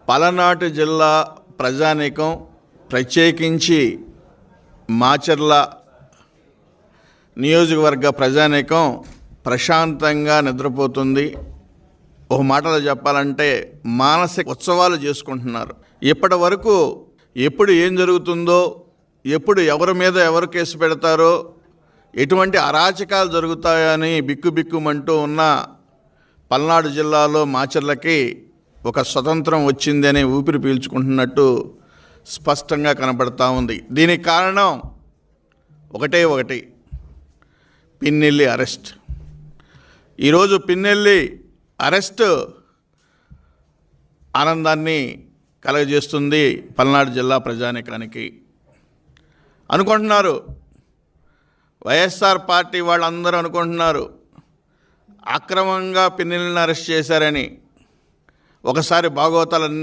పలనాటి జిల్లా ప్రజానీకం, ప్రత్యేకించి మాచర్ల నియోజకవర్గ ప్రజానీకం ప్రశాంతంగా నిద్రపోతుంది. ఒక మాటలో చెప్పాలంటే మానసిక ఉత్సవాలు చేసుకుంటున్నారు. ఇప్పటి వరకు ఎప్పుడు ఏం జరుగుతుందో, ఎప్పుడు ఎవరి మీద ఎవరు కేసు పెడతారో, ఎటువంటి అరాచకాలు జరుగుతాయని బిక్కుబిక్కుమంటూ ఉన్న పల్నాడు జిల్లాలో మాచర్లకి ఒక స్వతంత్రం వచ్చిందని ఊపిరి పీల్చుకుంటున్నట్టు స్పష్టంగా కనబడతా ఉంది. దీనికి కారణం ఒకటి, పిన్నెల్లి అరెస్ట్. ఈరోజు పిన్నెల్లి అరెస్ట్ ఆనందాన్ని కలగజేస్తుంది పల్నాడు జిల్లా ప్రజానీకానికి. అనుకుంటున్నారు, వైఎస్ఆర్ పార్టీ వాళ్ళందరూ అనుకుంటున్నారు అక్రమంగా పిన్నెల్లిని అరెస్ట్ చేశారని. ఒకసారి భాగవతాలన్నీ